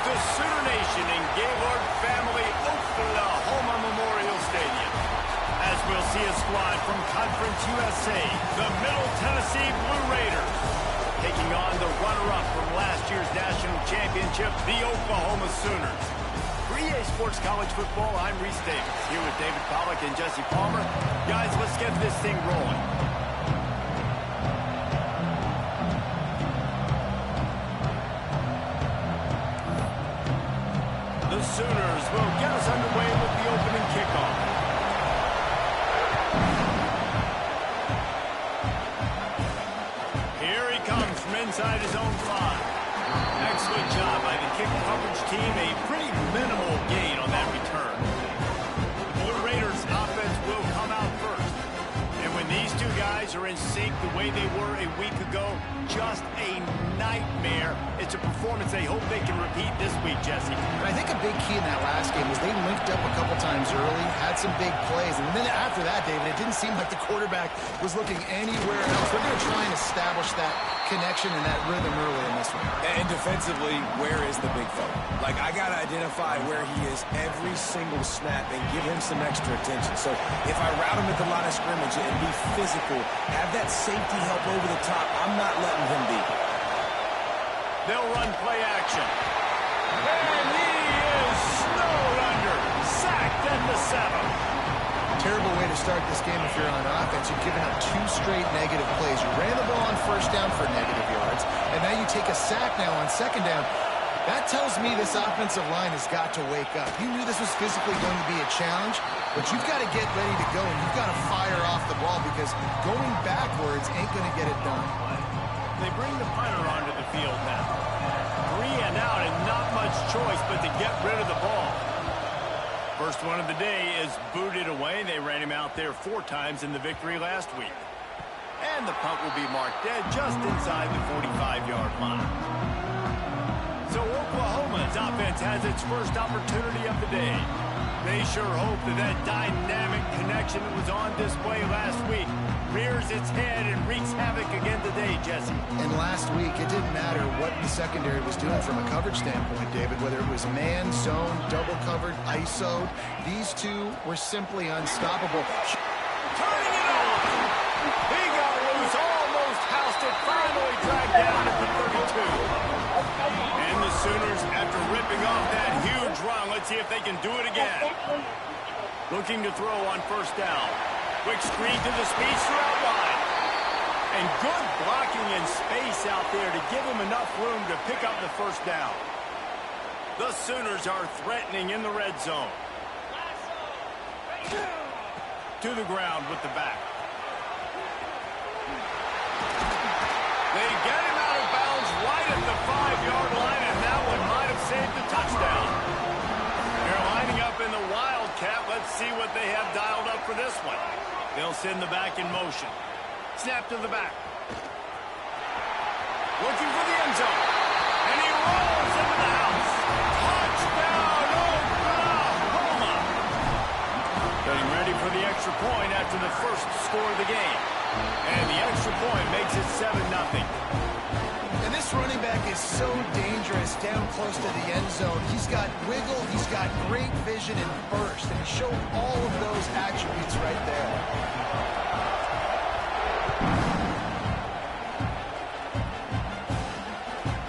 the Sooner Nation and Gaylord family Oklahoma Memorial Stadium. As we'll see a squad from Conference USA, the Middle Tennessee Blue Raiders, taking on the runner-up from last year's national championship, the Oklahoma Sooners. For EA Sports College Football, I'm Reese Davis, here with David Pollack and Jesse Palmer. Guys, let's get this thing rolling. The Sooners will get us underway with the opening kickoff. Here he comes from inside his own 5. Excellent job by the kick coverage team. A pretty minimal gain on that return. The Blue Raiders offense will come out first. And when these two guys are in sync the way they were a week ago, just a nightmare. It's a performance they hope they can repeat this week, Jesse. And I think a big key in that last game was they linked up a couple times early, had some big plays, and then after that, David, it didn't seem like the quarterback was looking anywhere else. They're going to try and establish that connection and that rhythm early in this one. And defensively, where is the big fella? Like, I got to identify where he is every single snap and give him some extra attention. So if I route him at the line of scrimmage and be physical, have that safety help over the top, I'm not letting him be. They'll run play action. And he is snowed under. Sacked at the 7. Terrible way to start this game if you're on offense. You've given up 2 straight negative plays. You ran the ball on first down for negative yards, and now you take a sack now on second down. That tells me this offensive line has got to wake up. You knew this was physically going to be a challenge, but you've got to get ready to go, and you've got to fire off the ball because going backwards ain't going to get it done. They bring the punter onto the field now. 3 and out and not much choice but to get rid of the ball. First one of the day is booted away. They ran him out there 4 times in the victory last week. And the punt will be marked dead just inside the 45-yard line. So Oklahoma's offense has its first opportunity of the day. They sure hope that dynamic connection that was on display last week rears its head and wreaks havoc again today, Jesse. And last week, it didn't matter what the secondary was doing from a coverage standpoint, David, whether it was man, zone, double covered, ISO. These two were simply unstoppable. Turning it on! He got loose, almost housed it, finally dragged down at the 32. And the Sooners, after ripping off that huge run, let's see if they can do it again. Looking to throw on first down. Quick screen to the speedster out wide. And good blocking and space out there to give him enough room to pick up the first down. The Sooners are threatening in the red zone. To the ground with the back. They get him out of bounds right at the 5-yard line, and that one might have saved the touchdown. They're lining up in the Wildcat. Let's see what they have dialed up for this one. They'll send the back in motion. Snap to the back. Looking for the end zone. And he rolls into the house. Touchdown, Oklahoma! Getting ready for the extra point after the first score of the game. And the extra point makes it 7-0. And this running back is so dangerous down close to the end zone. He's got wiggle, he's got great vision and burst, and he showed all of those attributes right there.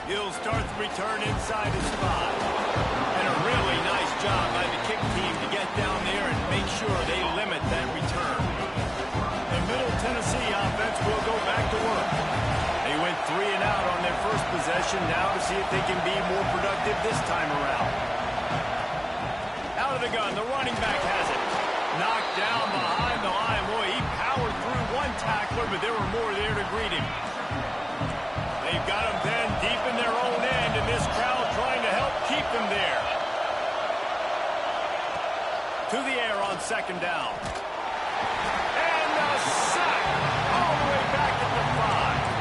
He'll start the return inside his 5. And a really nice job by the kick team to get down there and make sure they limit that return. The Middle Tennessee offense will go back to work. They went 3 and out on their first possession, now to see if they can be more productive this time around. Out of the gun, the running back has it. Knocked down behind the line. Boy, he powered through one tackler, but there were more there to greet him. They've got him then deep in their own end, and this crowd trying to help keep them there. To the air on second down. And a sack all the way back at the 5.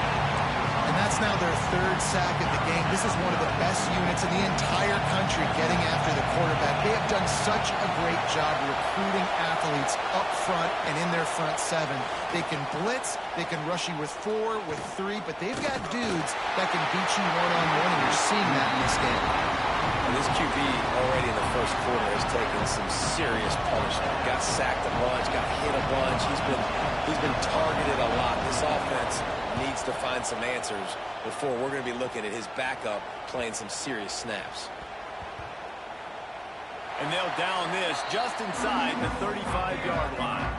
And that's now their 3rd sack of the game. This is one of the best units in the entire country getting after the quarterback. They have done such a great job recruiting athletes up front and in their front 7. They can blitz, they can rush you with 4, with 3, but they've got dudes that can beat you one-on-one, and you're seeing that in this game. this QB already in the first quarter has taken some serious punishment. Got sacked a bunch, got hit a bunch. He's been targeted a lot. This offense needs to find some answers before we're going to be looking at his backup playing some serious snaps. And they'll down this just inside the 35-yard line.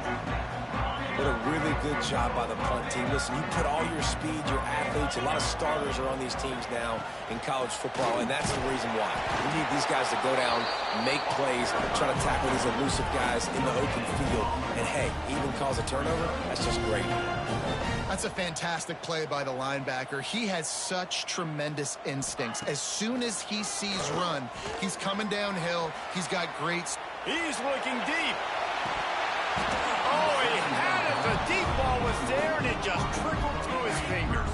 What a really good job by the punt team. Listen, you put all your speed, your athletes, a lot of starters are on these teams now in college football, and that's the reason why. We need these guys to go down, make plays, try to tackle these elusive guys in the open field, and hey, even cause a turnover, that's just great. That's a fantastic play by the linebacker. He has such tremendous instincts. As soon as he sees run, he's coming downhill. He's got great... He's looking deep. Oh, he had it. The deep ball was there, and it just trickled through his fingers.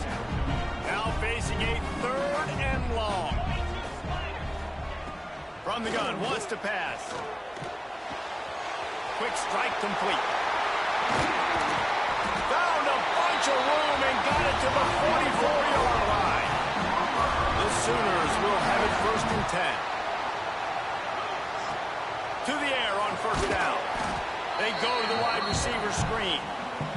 Now facing a 3rd and long. From the gun, wants to pass. Quick strike complete. Found a bunch of room and got it to the 44-yard line. The Sooners will have it 1st and 10. To the air on 1st down. They go to the wide receiver screen.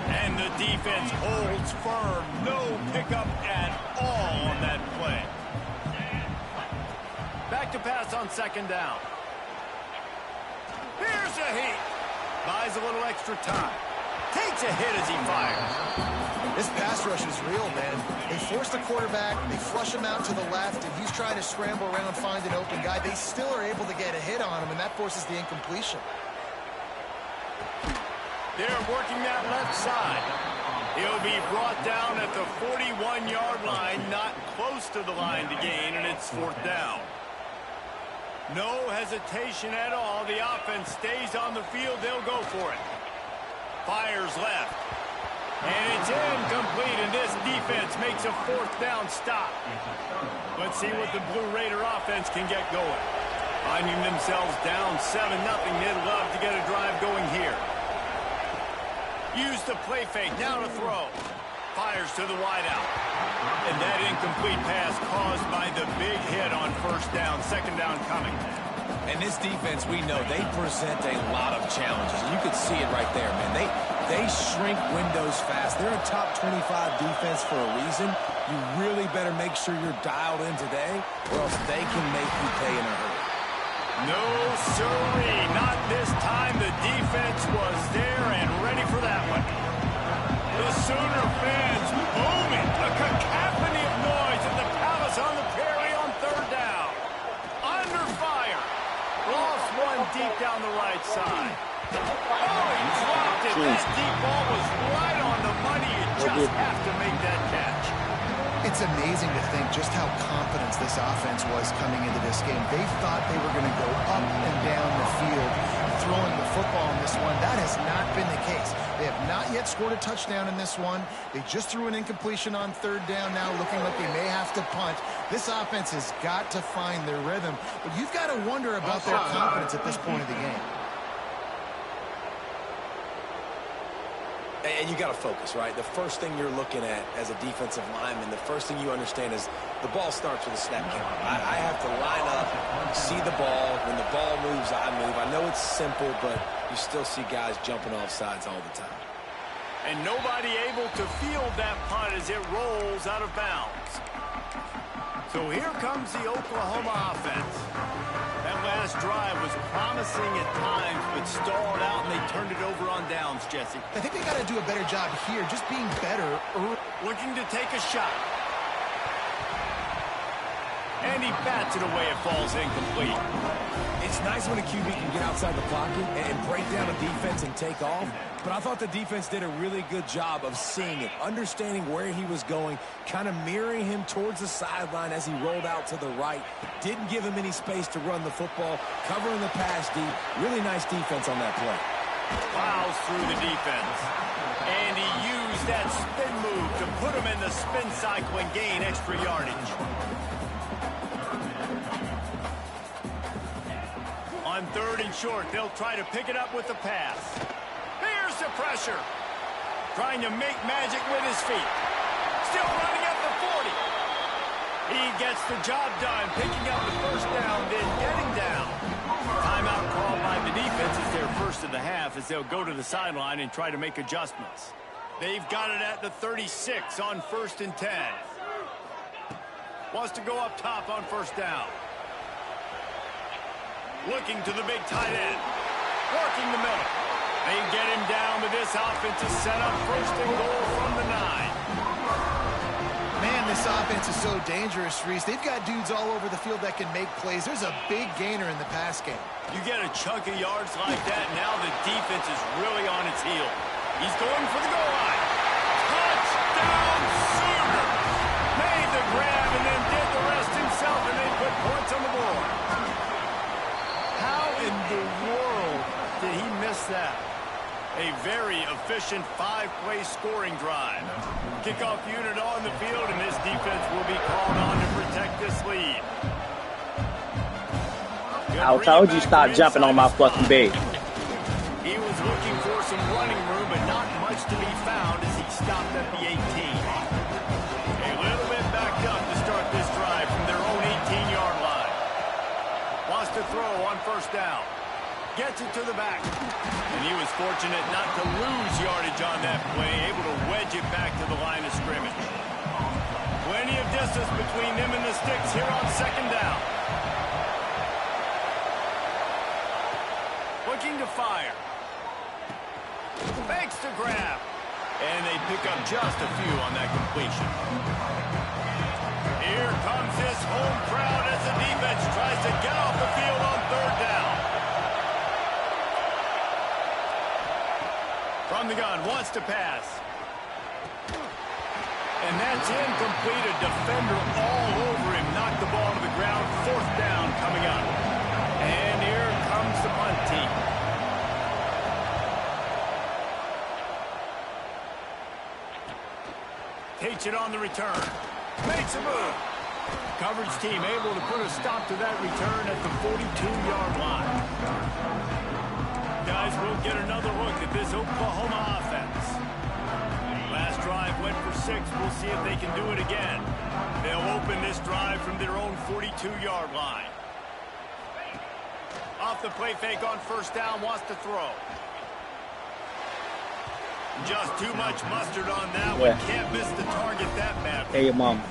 And the defense holds firm. No pickup at all on that play. Back to pass on 2nd down. Here's a heat. Buys a little extra time. Takes a hit as he fires. This pass rush is real, man. They force the quarterback, they flush him out to the left, and he's trying to scramble around, find an open guy. They still are able to get a hit on him, and that forces the incompletion. They're working that left side. He'll be brought down at the 41-yard line, not close to the line to gain, and it's 4th down. No hesitation at all. The offense stays on the field. They'll go for it. Fires left. And it's incomplete, and this defense makes a 4th down stop. Let's see what the Blue Raider offense can get going. Finding themselves down 7-0, they'd love to get a drive going here. Use the play fake, now to throw. Fires to the wideout. And that incomplete pass caused by the big hit on 1st down, 2nd down coming. And this defense, we know, they present a lot of challenges. You could see it right there, man. They shrink windows fast. They're a top 25 defense for a reason. You really better make sure you're dialed in today, or else they can make you pay in a hurry. No, sirree. Not this time. The defense was there and ready for that one. The Sooner fans booming. A cacophony of noise at the Palace on the Prairie on 3rd down. Under fire. Lost one deep down the right side. Oh, he dropped it. That deep ball was right on the money. You just have to make that catch. It's amazing to think just how confident this offense was coming into this game. They thought they were going to go up and down the field throwing the football in this one. That has not been the case. They have not yet scored a touchdown in this one. They just threw an incompletion on 3rd down now, looking like they may have to punt. This offense has got to find their rhythm. But you've got to wonder about their confidence at this point of the game. And you got to focus, right? The first thing you're looking at as a defensive lineman, the first thing you understand is the ball starts with a snap count. I have to line up, see the ball. When the ball moves, I move. I know it's simple, but you still see guys jumping off sides all the time. And nobody able to field that punt as it rolls out of bounds. So here comes the Oklahoma offense. That last drive was promising at times, but stalled out, and they turned it over on downs, Jesse. I think they got to do a better job here, just being better. Looking to take a shot. And he bats it away. It falls incomplete. It's nice when a QB can get outside the pocket and break down a defense and take off. But I thought the defense did a really good job of seeing it, understanding where he was going, kind of mirroring him towards the sideline as he rolled out to the right. Didn't give him any space to run the football, covering the pass deep. Really nice defense on that play. Plows through the defense. And he used that spin move to put him in the spin cycle and gain extra yardage. On 3rd and short, they'll try to pick it up with the pass. Here's the pressure. Trying to make magic with his feet. Still running at the 40. He gets the job done, picking up the first down, then getting down. Timeout called by the defense is their first of the half as they'll go to the sideline and try to make adjustments. They've got it at the 36 on 1st and 10. Wants to go up top on first down. Looking to the big tight end. Working the middle. They get him down with this offensive setup. 1st and goal from the 9. Man, this offense is so dangerous, Reese. They've got dudes all over the field that can make plays. There's a big gainer in the pass game. You get a chunk of yards like that, now the defense is really on its heel. He's going for the goal line. Touchdown, Sooner! Made the grab and then did the rest himself, and they put points on the board. How in the world did he miss that? A very efficient 5-play scoring drive. Kickoff unit on the field, and this defense will be called on to protect this lead. I told you stop jumping on my fucking bed. He was looking for some running room, but not much to be found as he stopped at the 18. A little bit backed up to start this drive from their own 18-yard line. Wants to throw on first down. Gets it to the back. And he was fortunate not to lose yardage on that play, able to wedge it back to the line of scrimmage. Plenty of distance between them and the sticks here on 2nd down. Looking to fire. Fakes to grab. And they pick up just a few on that completion. Here comes this home crowd as the defense tries to get off the field on 3rd down. From the gun, wants to pass. And that's incomplete. A defender all over him. Knocked the ball to the ground. 4th down coming up. And here comes the punt team. Takes it on the return. Makes a move. Coverage team able to put a stop to that return at the 42-yard line. Guys, we'll get another look at this Oklahoma offense. Last drive went for 6. We'll see if they can do it again. They'll open this drive from their own 42-yard line. Off the play fake on first down, wants to throw. Just too much mustard on that one. Can't miss the target that bad. Hey, your mom.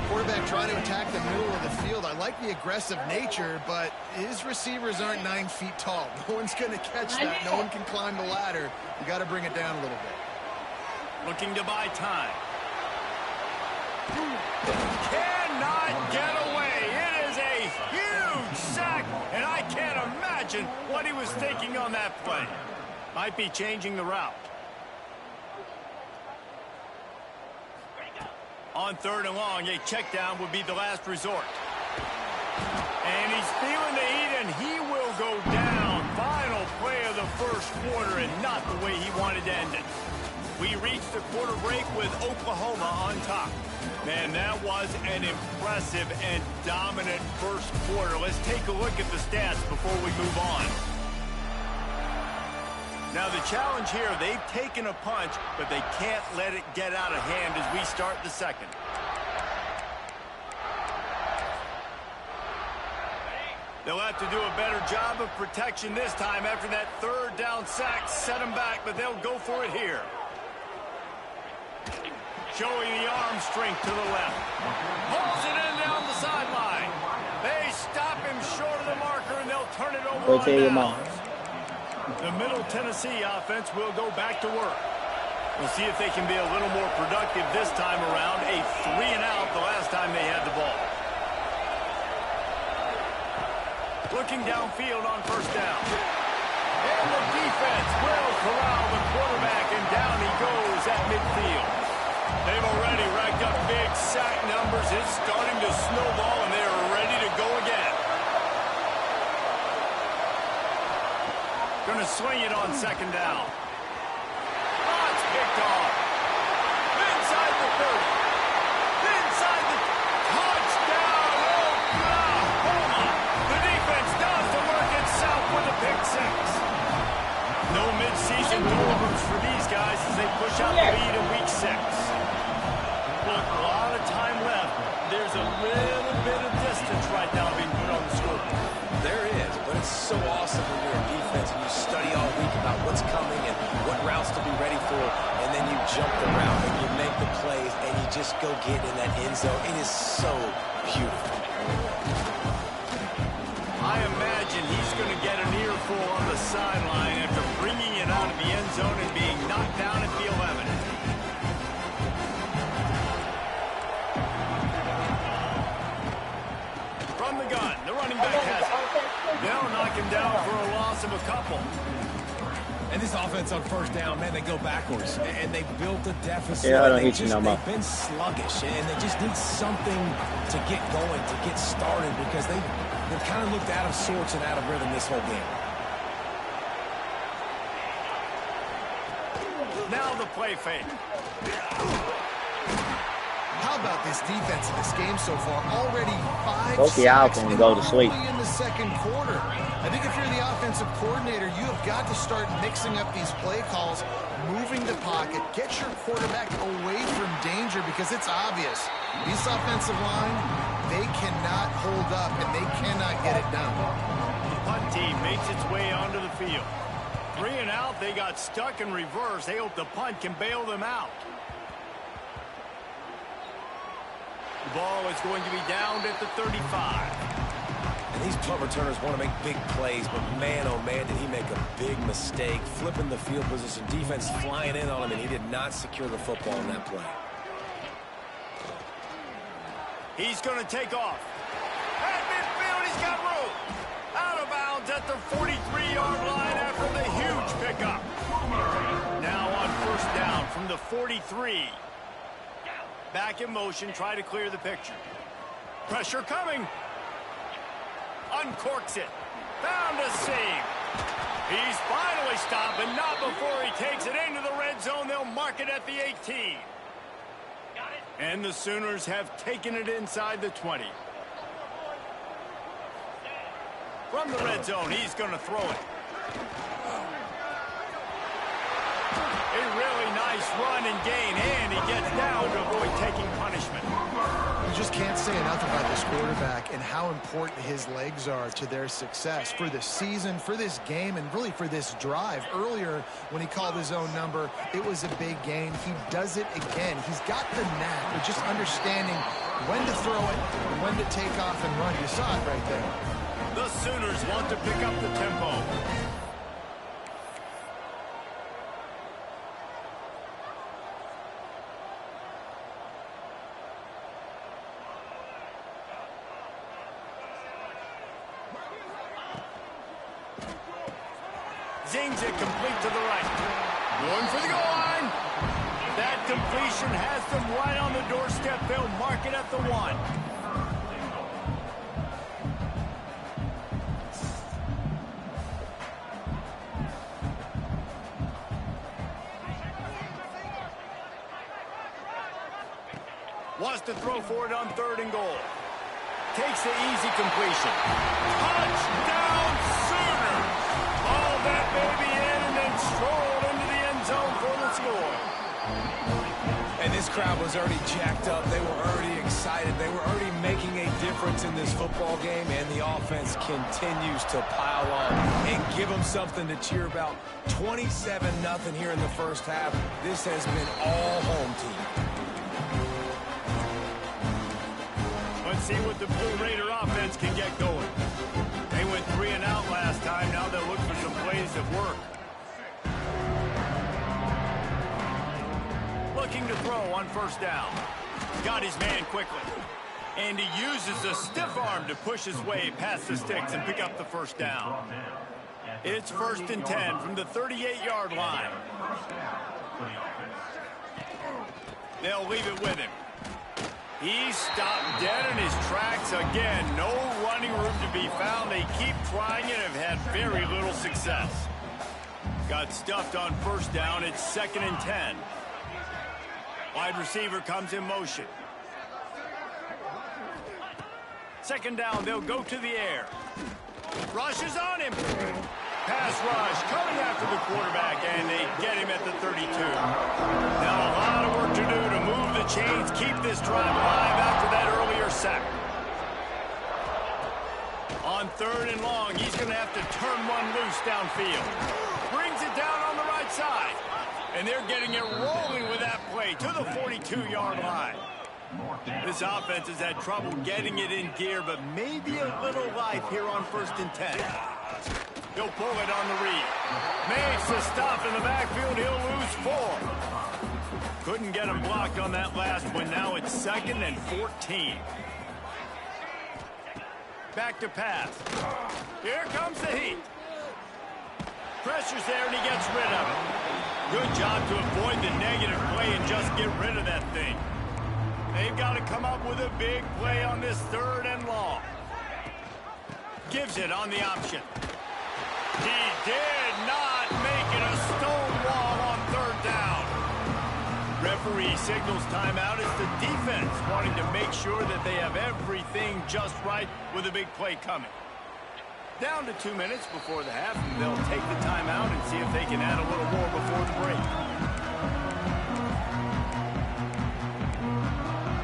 Quarterback trying to attack the middle of the field. I like the aggressive nature, but his receivers aren't 9 feet tall. No one's going to catch that. No one can climb the ladder. You got to bring it down a little bit. Looking to buy time. Cannot get away. It is a huge sack, and I can't imagine what he was thinking on that play. Might be changing the route. On 3rd and long, a check down would be the last resort. And he's feeling the heat, and he will go down. Final play of the 1st quarter, and not the way he wanted to end it. We reached the quarter break with Oklahoma on top. Man, that was an impressive and dominant 1st quarter. Let's take a look at the stats before we move on. Now, the challenge here, they've taken a punch, but they can't let it get out of hand as we start the 2nd. They'll have to do a better job of protection this time after that 3rd down sack set them back, but they'll go for it here. Showing the arm strength to the left. Pulls it in down the sideline. They stop him short of the marker, and they'll turn it over on downs. The Middle Tennessee offense will go back to work. We'll see if they can be a little more productive this time around. A 3-and-out the last time they had the ball. Looking downfield on first down. And the defense will corral the quarterback, and down he goes at midfield. They've already racked up big sack numbers. It's starting to snowball, and they're ready to go again. Going to swing it on 2nd down. Oh, it's picked off. Inside the 30. Inside the touchdown. Oklahoma. The defense does the work itself with a pick 6. No midseason do-overs for these guys as they push out the lead in week 6. Look, a lot of time left. There's a little It's so awesome when you're in defense and you study all week about what's coming and what routes to be ready for, and then you jump the route and you make the plays and you just go get in that end zone. It is so beautiful. I imagine he's going to get an earful on the sideline after bringing it out of the end zone and being knocked down at the 11. From the gun, the running back has it. They'll knock him down for a loss of a couple. And this offense on first down, man, they go backwards. And they built a deficit. Yeah, I don't they've hit you no more. been sluggish. And they just need something to get going, to get started, because they've kind of looked out of sorts and out of rhythm this whole game. Now the play fake. How about this defense in this game so far? Already 5 Okay, I'll sacks go to sleep. only in the second quarter. I think if you're the offensive coordinator, you have got to start mixing up these play calls, moving the pocket, get your quarterback away from danger, because it's obvious. This offensive line, they cannot hold up, and they cannot get it done. The punt team makes its way onto the field. 3 and out, they got stuck in reverse. They hope the punt can bail them out. The ball is going to be down at the 35. And these punt returners want to make big plays, but man, oh man, did he make a big mistake. Flipping the field position, defense flying in on him, and he did not secure the football in that play. He's going to take off. At midfield, he's got room. Out of bounds at the 43-yard line after the huge pickup. Now on first down from the 43. Back in motion, try to clear the picture. Pressure coming. Uncorks it. Found a save. He's finally stopped, but not before he takes it into the red zone. They'll mark it at the 18. And the Sooners have taken it inside the 20. From the red zone, he's going to throw it. A really nice run and gain, and he gets down to avoid taking punishment. You just can't say enough about this quarterback and how important his legs are to their success for the season, for this game, and really for this drive. Earlier, when he called his own number, it was a big gain. He does it again. He's got the knack of just understanding when to throw it, when to take off and run. You saw it right there. The Sooners want to pick up the tempo. Zings it complete to the right. Going for the goal line. That completion has them right on the doorstep. They'll mark it at the 1. Wants to throw for it on 3rd and goal. Takes the easy completion. Touchdown Sooners! All that baby in and then strolled into the end zone for the score. And this crowd was already jacked up. They were already excited. They were already making a difference in this football game, and the offense continues to pile on and give them something to cheer about. 27-0 here in the first half. This has been all home team. Let's see what the Blue Raider offense can get going. They went 3 and out last time. Now they'll look for some plays that work. Looking to throw on first down. Got his man quickly. And he uses the stiff arm to push his way past the sticks and pick up the first down. It's 1st and 10 from the 38-yard line. They'll leave it with him. He's stopped dead in his tracks again. No running room to be found. They keep trying it and have had very little success. Got stuffed on first down. It's 2nd and 10. Wide receiver comes in motion. 2nd down, they'll go to the air. Rush is on him. Pass rush coming after the quarterback, and they get him at the 32. Now a lot of work to do to move the chains, keep this drive alive after that earlier sack. On 3rd and long, he's going to have to turn one loose downfield. Brings it down on the right side. And they're getting it rolling with that play to the 42-yard line. This offense has had trouble getting it in gear, but maybe a little life here on 1st and 10. He'll pull it on the read. Makes the stop in the backfield. He'll lose 4. Couldn't get him blocked on that last one. Now it's 2nd and 14. Back to pass. Here comes the heat. Pressure's there, and he gets rid of it. Good job to avoid the negative play and just get rid of that thing. They've got to come up with a big play on this 3rd and long. Gives it on the option. He did not make it a stone wall on 3rd down. Referee signals timeout. It's the defense wanting to make sure that they have everything just right with a big play coming. Down to 2 minutes before the half, and they'll take the timeout and see if they can add a little more before the break.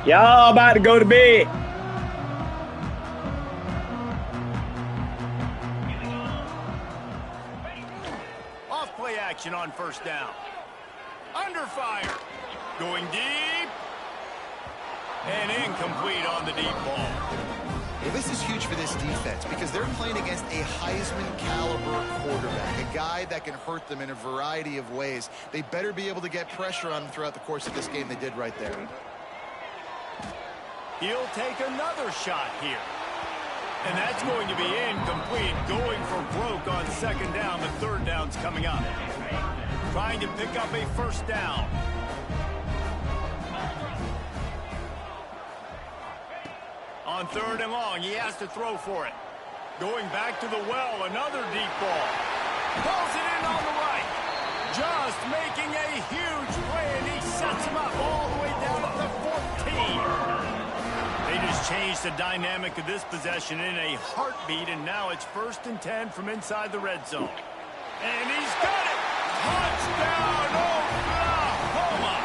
Y'all about to go to bed. Off play action on 1st down. Under fire. Going deep. And incomplete on the deep ball. Well, this is huge for this defense because they're playing against a Heisman-caliber quarterback, a guy that can hurt them in a variety of ways. They better be able to get pressure on him throughout the course of this game. They did right there. He'll take another shot here. And that's going to be incomplete. Going for broke on 2nd down. The 3rd down's coming up. Trying to pick up a 1st down. On 3rd and long, he has to throw for it. Going back to the well, another deep ball. Pulls it in on the right. Just making a huge play, and he sets him up all the way down at the 14. They just changed the dynamic of this possession in a heartbeat, and now it's 1st and 10 from inside the red zone. And he's got it! Touchdown, Oklahoma!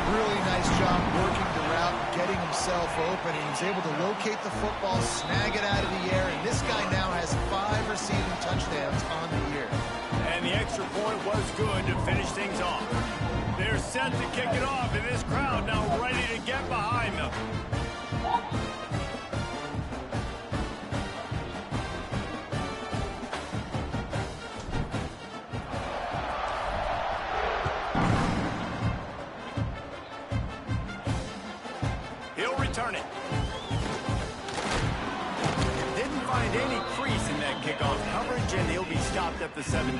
Really nice job working the route, getting himself open, and he's able to locate the football, snag it out of the air, and this guy now has 5 receiving touchdowns on the year. And the extra point was good to finish things off. They're set to kick it off, and this crowd now ready to get behind them. He'll return it. Didn't find any crease in that kickoff coverage, and he'll be stopped at the 17.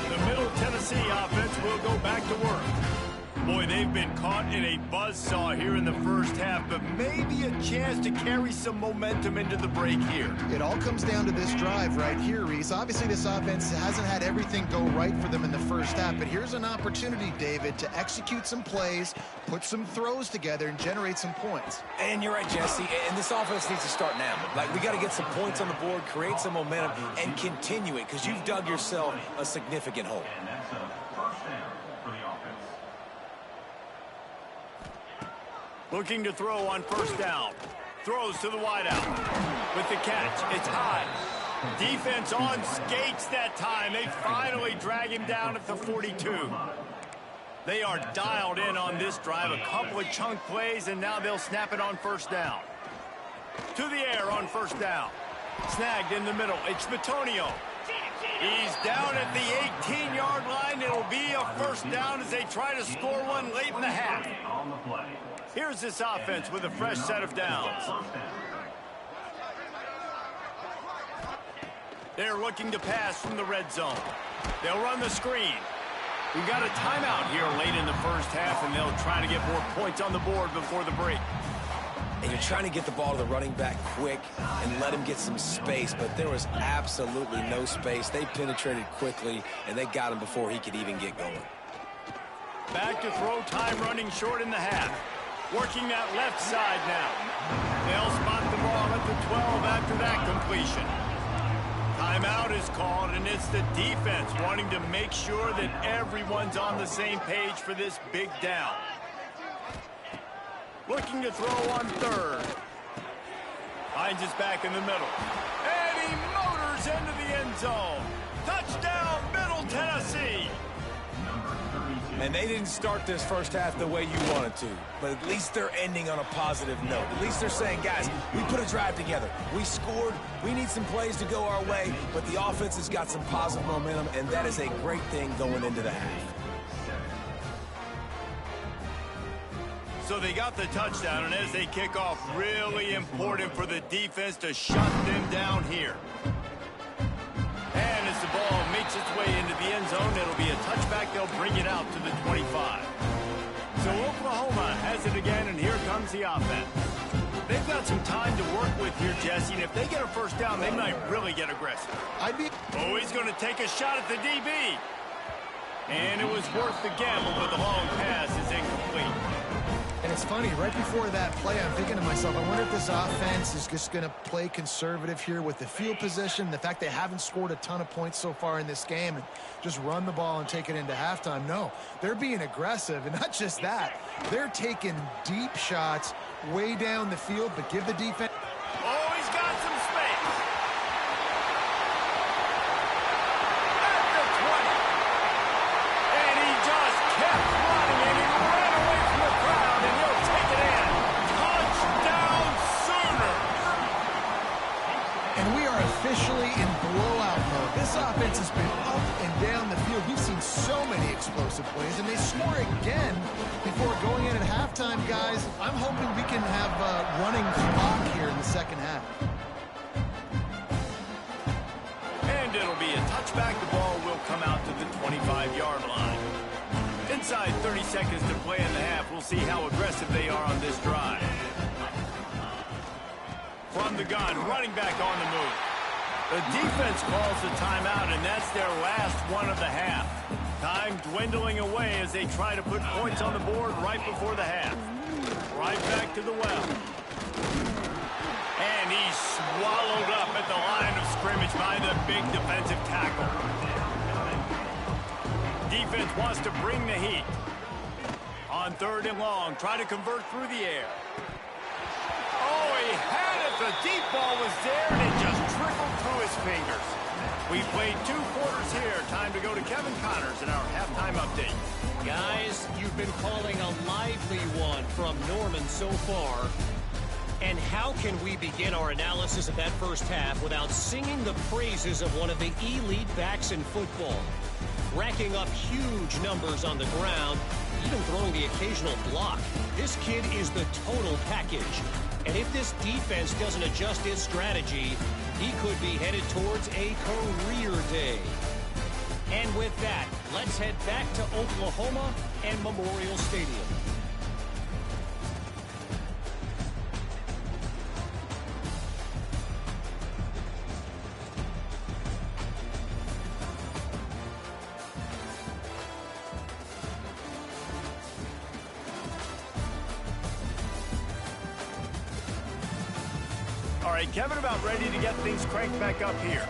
The Middle Tennessee offense will go back to work. Boy, they've been caught in a buzzsaw here in the 1st half, but maybe a chance to carry some momentum into the break here. It all comes down to this drive right here, Reese. Obviously, this offense hasn't had everything go right for them in the 1st half, but here's an opportunity, David, to execute some plays, put some throws together, and generate some points. And you're right, Jesse, and this offense needs to start now. Like, we got to get some points on the board, create some momentum, and continue it, because you've dug yourself a significant hole. Looking to throw on 1st down. Throws to the wideout. With the catch, it's high. Defense on skates that time. They finally drag him down at the 42. They are dialed in on this drive. A couple of chunk plays, and now they'll snap it on 1st down. To the air on 1st down. Snagged in the middle. It's Bitonio. He's down at the 18-yard line. It'll be a 1st down as they try to score one late in the half. Here's this offense with a fresh set of downs. They're looking to pass from the red zone. They'll run the screen. We've got a timeout here late in the 1st half, and they'll try to get more points on the board before the break. And you're trying to get the ball to the running back quick and let him get some space, but there was absolutely no space. They penetrated quickly, and they got him before he could even get going. Back to throw time, running short in the half. Working that left side now. They'll spot the ball at the 12 after that completion. Timeout is called, and it's the defense wanting to make sure that everyone's on the same page for this big down. Looking to throw on 3rd. Finds his back in the middle. And he motors into the end zone. Touchdown, Middle Tennessee. And they didn't start this first half the way you wanted to, but at least they're ending on a positive note. At least they're saying, guys, we put a drive together. We scored. We need some plays to go our way, but the offense has got some positive momentum, and that is a great thing going into the half. So they got the touchdown, and as they kick off, really important for the defense to shut them down here. And as the ball makes its way into the end zone, it'll be a touchback. They'll bring it out to the 25. So Oklahoma has it again, and here comes the offense. They've got some time to work with here, Jesse, and if they get a first down, they might really get aggressive. Oh, he's going to take a shot at the DB. And it was worth the gamble, but the long pass is incomplete. And it's funny, right before that play, I'm thinking to myself, I wonder if this offense is just going to play conservative here with the field position, the fact they haven't scored a ton of points so far in this game, and just run the ball and take it into halftime. No, they're being aggressive, and not just that. They're taking deep shots way down the field, but give the defense... Oh, he's got some space. At the 20. And he just kept running, and he ran away from the crowd, and he'll take it in. Touchdown, Sooners. And we are officially in blowout mode. This offense has been up and down the field. We've seen so many explosive plays, and they score again before going in at halftime, guys. I'm hoping we can have running clock here in the second half. And it'll be a touchback. The ball will come out to the 25-yard line. Inside 30 seconds to play in the half. We'll see how aggressive they are on this drive. From the gun, running back on the move. The defense calls the timeout, and that's their last one of the half. Time dwindling away as they try to put points on the board right before the half. Right back to the well. And he's swallowed up at the line of scrimmage by the big defensive tackle. Defense wants to bring the heat. On 3rd and long, try to convert through the air. Oh, he had it. The deep ball was there, and it just trickled through his fingers. We played 2 quarters here. Time to go to Kevin Connors in our halftime update. Guys, you've been calling a lively one from Norman so far. And how can we begin our analysis of that first half without singing the praises of one of the elite backs in football? Racking up huge numbers on the ground, even throwing the occasional block. This kid is the total package. And if this defense doesn't adjust its strategy, he could be headed towards a career day. And with that, let's head back to Oklahoma and Memorial Stadium. All right, Kevin about ready to get things cranked back up here.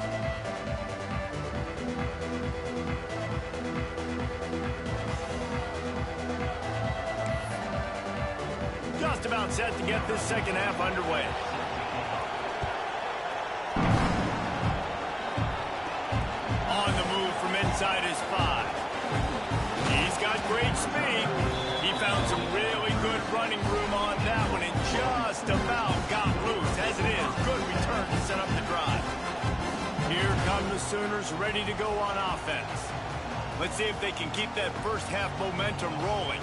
Just about set to get this second half underway. On the move from inside his 5. He's got great speed. He found some really good running room on that one and just about got loose. As it is, good return to set up the drive. Here come the Sooners ready to go on offense. Let's see if they can keep that first half momentum rolling.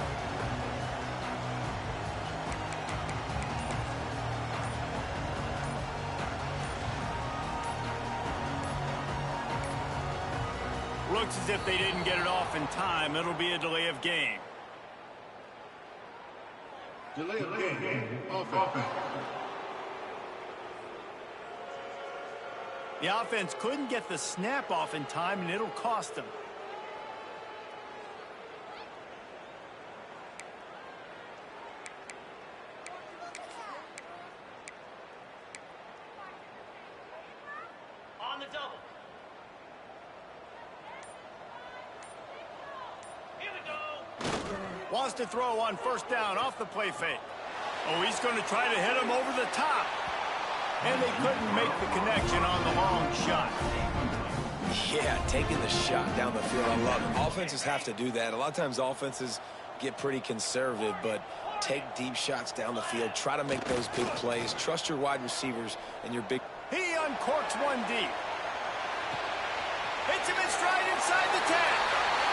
Looks as if they didn't get it off in time. It'll be a delay of game. Delay of game. Offense. The offense couldn't get the snap off in time, and it'll cost them. On the double. Here we go. Wants to throw on first down off the play fake. Oh, he's going to try to hit him over the top. and they couldn't make the connection on the long shot. Yeah, taking the shot down the field, I love it. Offenses have to do that. A lot of times offenses get pretty conservative, but take deep shots down the field. Try to make those big plays. Trust your wide receivers and your big... He uncorks one deep. Hits him in stride inside the 10.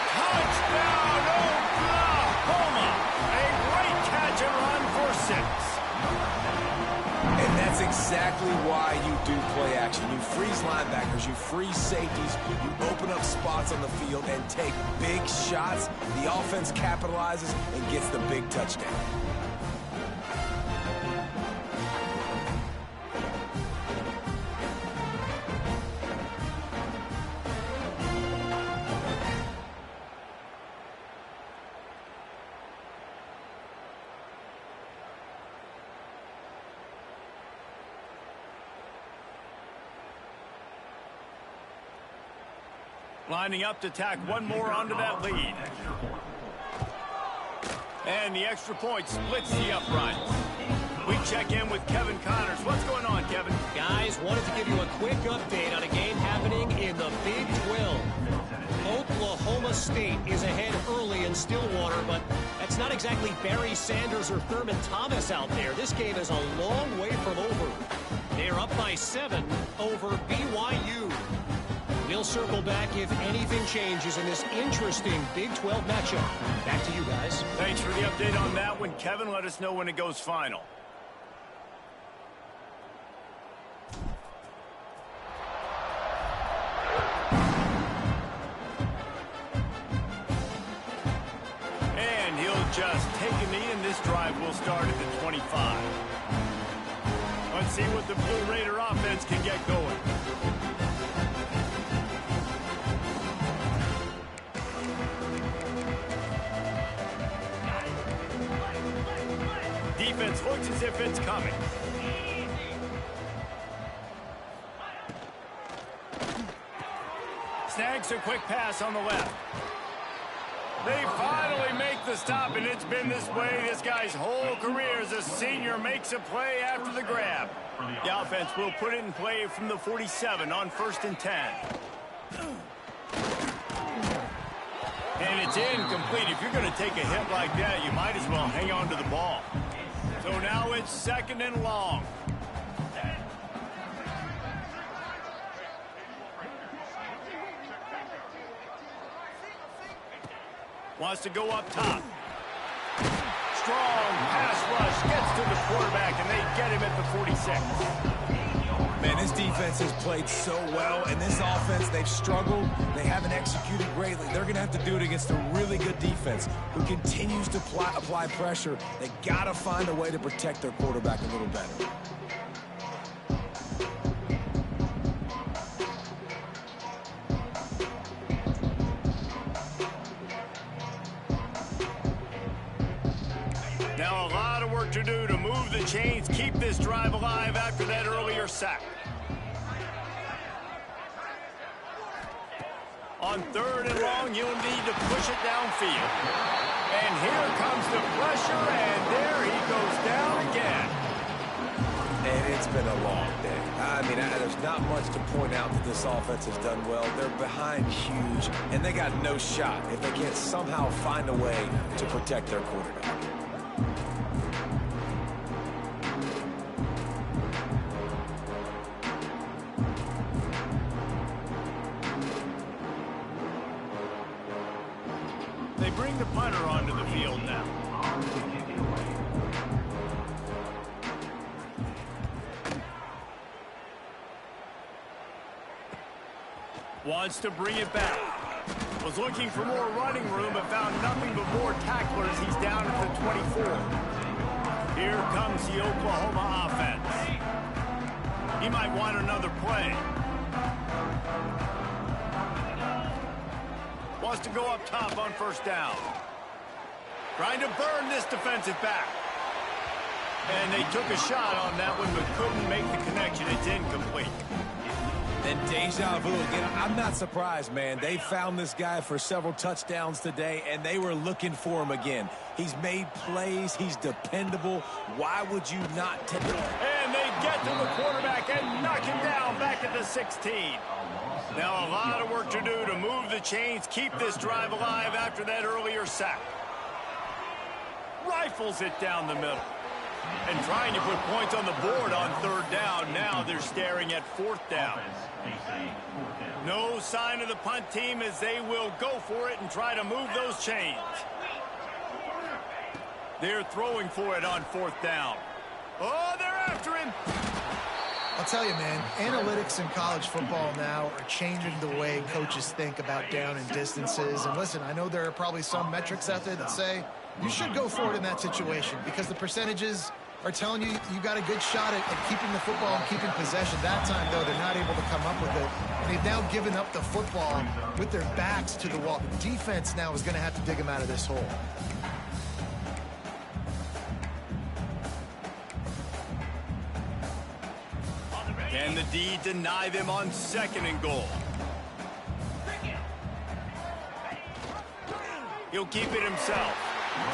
Touchdown, Oklahoma. A great catch and run for 6. And that's exactly why you do play action. You freeze linebackers, you freeze safeties, you open up spots on the field and take big shots. The offense capitalizes and gets the big touchdown. Lining up to tack one more onto that lead. And the extra point splits the upright. We check in with Kevin Connors. What's going on, Kevin? Guys, wanted to give you a quick update on a game happening in the Big 12. Oklahoma State is ahead early in Stillwater, but that's not exactly Barry Sanders or Thurman Thomas out there. This game is a long way from over. They're up by 7 over BYU. We'll circle back if anything changes in this interesting Big 12 matchup. Back to you guys. Thanks for the update on that one, Kevin. Let us know when it goes final. And he'll just take a knee, and this drive will start at the 25. Let's see what the Blue Raider offense can get going. Defense looks as if it's coming. Snags a quick pass on the left. They finally make the stop, and it's been this way this guy's whole career as a senior makes a play after the grab. The offense will put it in play from the 47 on 1st and 10. And it's incomplete. If you're going to take a hit like that, you might as well hang on to the ball. So now it's 2nd and long. Wants to go up top. Strong pass rush gets to the quarterback, and they get him at the 46. Man, this defense has played so well, and this offense, they've struggled. They haven't executed greatly. They're going to have to do it against a really good defense who continues to apply pressure. They got to find a way to protect their quarterback a little better. Now a lot of work to do to move the chains, keep this drive alive after that earlier sack. On 3rd and long, you'll need to push it downfield. And here comes the pressure, and there he goes down again. And it's been a long day. I mean, there's not much to point out that this offense has done well. They're behind huge, and they got no shot if they can't somehow find a way to protect their quarterback. They bring the punter onto the field now. Wants to bring it back. Was looking for more running room, but found nothing but more tacklers. He's down at the 24. Here comes the Oklahoma offense. He might want another play. Wants to go up top on 1st down. Trying to burn this defensive back. And they took a shot on that one, but couldn't make the connection. It's incomplete. And deja vu again. I'm not surprised, man. They found this guy for several touchdowns today, and they were looking for him again. He's made plays. He's dependable. Why would you not take it? And they get to the quarterback and knock him down back at the 16. Now a lot of work to do to move the chains, keep this drive alive after that earlier sack. Rifles it down the middle. And trying to put points on the board on third down. Now they're staring at fourth down. No sign of the punt team as they will go for it and try to move those chains. They're throwing for it on fourth down. Oh, they're after him. I'll tell you, man, analytics in college football now are changing the way coaches think about down and distances. And listen, I know there are probably some metrics out there that say you should go for it in that situation because the percentages are telling you you got a good shot at keeping the football and keeping possession. That time, though, they're not able to come up with it. They've now given up the football with their backs to the wall. The defense now is going to have to dig them out of this hole. Can the D deny them on second and goal? He'll keep it himself.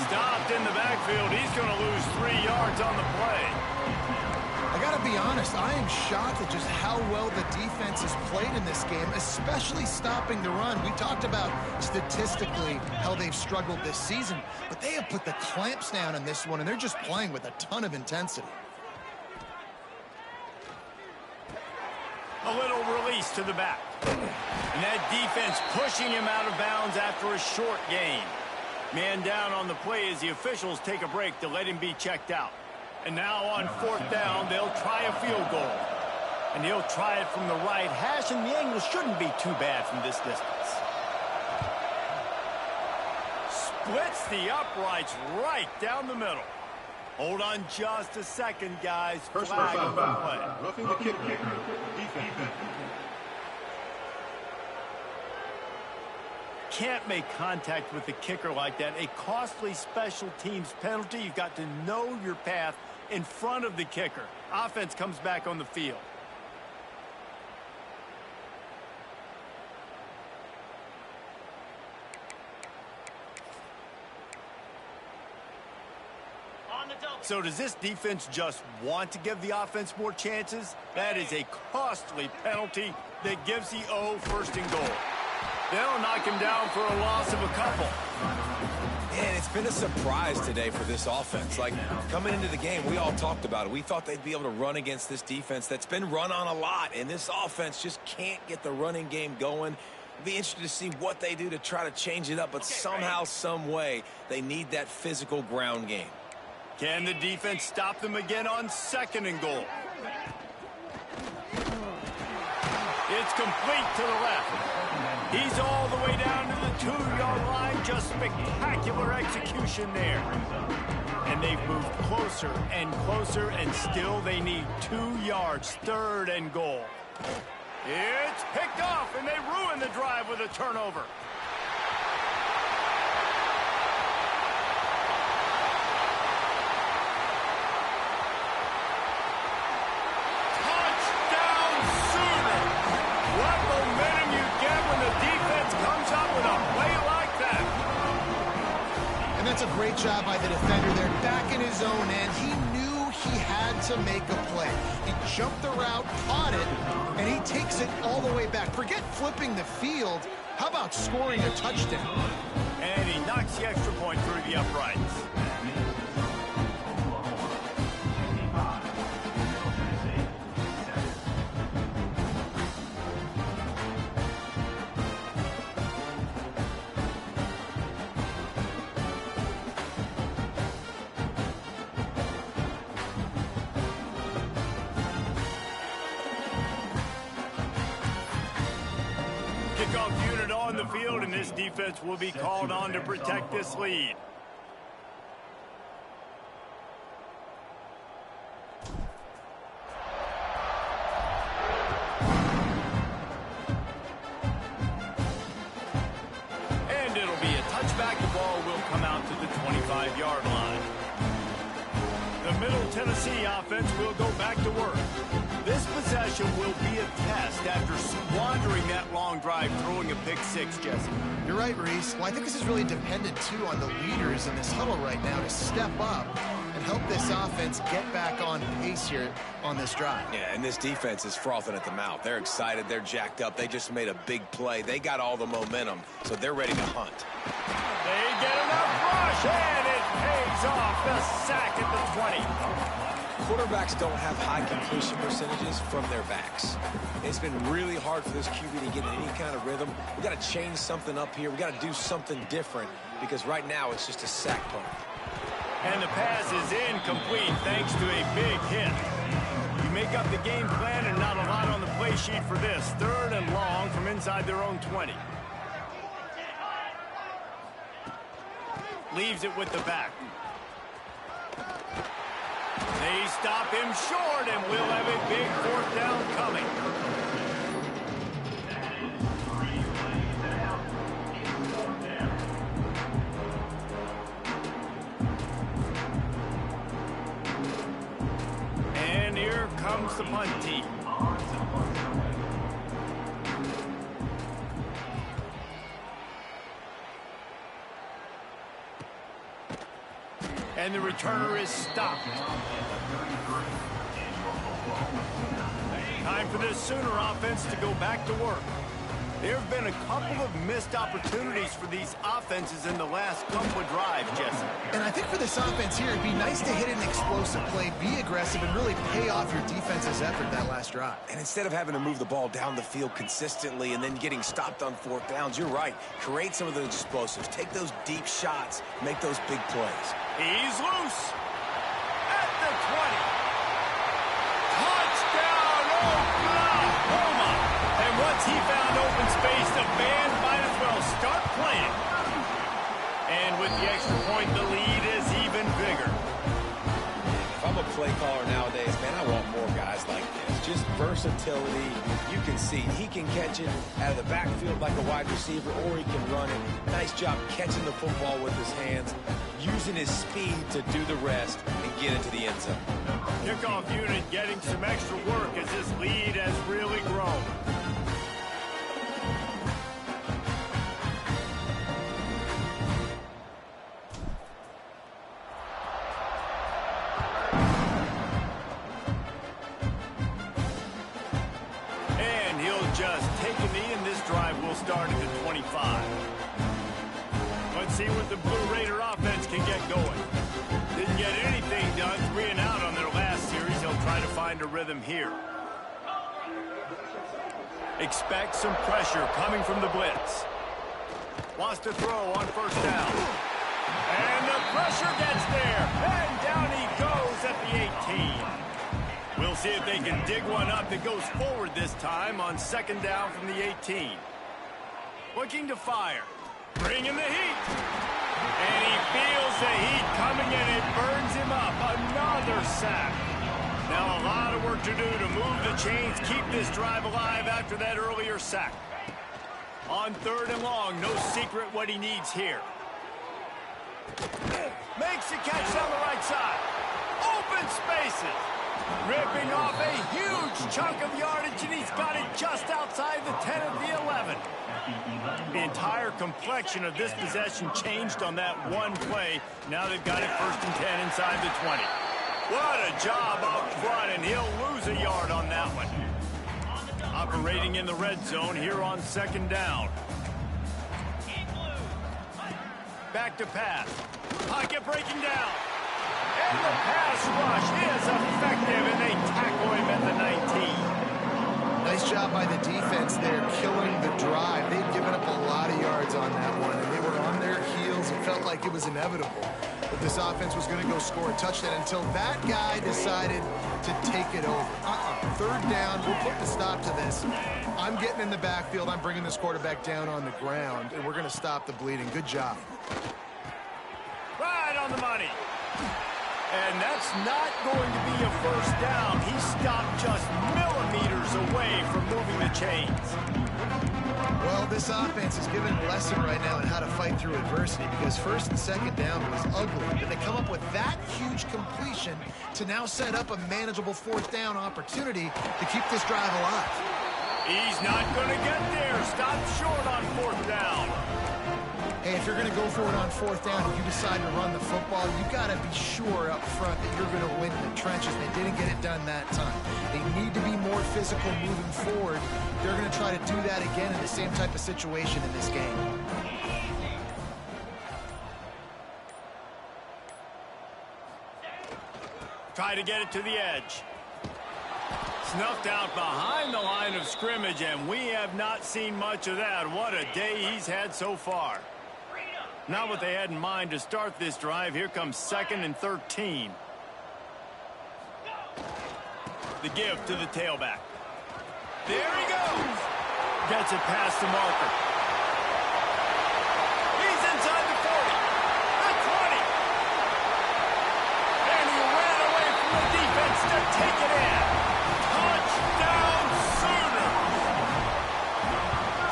Stopped in the backfield. He's going to lose 3 yards on the play. I got to be honest, I am shocked at just how well the defense has played in this game, especially stopping the run. We talked about statistically how they've struggled this season, but they have put the clamps down in this one, and they're just playing with a ton of intensity. A little release to the back. And that defense pushing him out of bounds after a short gain. Man down on the play as the officials take a break to let him be checked out. And now on fourth down, they'll try a field goal. And he'll try it from the right hash, and the angle shouldn't be too bad from this distance. Splits the uprights right down the middle. Hold on just a second, guys. First Flag on the play. Roughing the kicker. Defense. Can't make contact with the kicker like that. A costly special teams penalty. You've got to know your path in front of the kicker. Offense comes back on the field. So does this defense just want to give the offense more chances? That is a costly penalty that gives the O first and goal. They'll knock him down for a loss of a couple. And it's been a surprise today for this offense. Like, coming into the game, we all talked about it. We thought they'd be able to run against this defense that's been run on a lot, and this offense just can't get the running game going. It'll be interesting to see what they do to try to change it up, but somehow, some way, they need that physical ground game. Can the defense stop them again on second and goal? It's complete to the left. He's all the way down to the 2-yard line. Just spectacular execution there. And they've moved closer and closer, and still they need 2 yards. Third and goal. It's picked off, and they ruin the drive with a turnover. That's a great job by the defender there, back in his own end. He knew he had to make a play. He jumped the route, caught it, and he takes it all the way back. Forget flipping the field. How about scoring a touchdown? And he knocks the extra point through the uprights. Kickoff unit on the field, and this defense will be called on to protect this lead. And it'll be a touchback. The ball will come out to the 25-yard line. The Middle Tennessee offense will go back to work. This possession will be a test after squandering that long drive, throwing a pick six, Jesse. You're right, Reese. Well, I think this is really dependent, too, on the leaders in this huddle right now to step up and help this offense get back on pace here on this drive. Yeah, and this defense is frothing at the mouth. They're excited. They're jacked up. They just made a big play. They got all the momentum, so they're ready to hunt. They get enough rush, and it pays off. The sack at the 20. Quarterbacks don't have high completion percentages from their backs. It's been really hard for this QB to get in any kind of rhythm. We got to change something up here. We got to do something different because right now it's just a sack punt. And the pass is incomplete thanks to a big hit. You make up the game plan and not a lot on the play sheet for this. 3rd and long from inside their own 20. Leaves it with the back. They stop him short, and we'll have a big 4th down coming. And here comes the punt team. And the returner is stopped. Time for this Sooner offense to go back to work. There have been a couple of missed opportunities for these offenses in the last couple of drives, Jesse. And I think for this offense here, it'd be nice to hit an explosive play, be aggressive, and really pay off your defense's effort that last drive. And instead of having to move the ball down the field consistently and then getting stopped on 4th downs, you're right. Create some of those explosives. Take those deep shots. Make those big plays. He's loose at the 20. Touchdown, Oklahoma! And once he found open space, the band might as well start playing. And with the extra point, the lead is even bigger. If I'm a play caller nowadays, man, I want more guys like this. Just versatility. You can see he can catch it out of the backfield like a wide receiver, or he can run it. Nice job catching the football with his hands, using his speed to do the rest and get into the end zone. Kickoff unit getting some extra work as this lead has really grown. And he'll just take a knee, and this drive will start at the 25. Let's see what the Blue Raider offense can get going. Didn't get anything done, 3 and out on their last series. They'll try to find a rhythm here. Expect some pressure coming from the blitz. Wants to throw on 1st down. And the pressure gets there. And down he goes at the 18. We'll see if they can dig one up that goes forward this time on 2nd down from the 18. Looking to fire. Bringing the heat. And he feels the heat coming, and it burns him up. Another sack. Now a lot of work to do to move the chains, keep this drive alive after that earlier sack. On 3rd and long, no secret what he needs here. Makes the catch down the right side. Open spaces. Ripping off a huge chunk of yardage, and he's got it just outside the 10 of the 11. The entire complexion of this possession changed on that one play. Now they've got it 1st and 10 inside the 20. What a job up front, and he'll lose a yard on that one. Operating in the red zone here on 2nd down. Back to pass. Pocket breaking down. And the pass rush is effective, and they tackle him at the 19. Nice job by the defense there, killing the drive. They'd given up a lot of yards on that one, and they were on their heels. It felt like it was inevitable that this offense was going to go score a touchdown until that guy decided to take it over. 3rd down, we're putting a stop to this. I'm getting in the backfield. I'm bringing this quarterback down on the ground, and we're going to stop the bleeding. Good job. Right on the money. And that's not going to be a 1st down. He stopped just millimeters away from moving the chains. Well, this offense is giving a lesson right now on how to fight through adversity, because 1st and 2nd down was ugly, but they come up with that huge completion to now set up a manageable 4th down opportunity to keep this drive alive. He's not going to get there. Stop short on 4th down. Hey, if you're going to go for it on fourth down, if you decide to run the football, you got to be sure up front that you're going to win the trenches. They didn't get it done that time. They need to be more physical moving forward. They're going to try to do that again in the same type of situation in this game. Try to get it to the edge. Snuffed out behind the line of scrimmage, and we have not seen much of that. What a day he's had so far. Not what they had in mind to start this drive. Here comes 2nd and 13. The give to the tailback. There he goes. Gets it past the marker. He's inside the 40. The 20. And he ran away from the defense to take it in. Touchdown Sooners.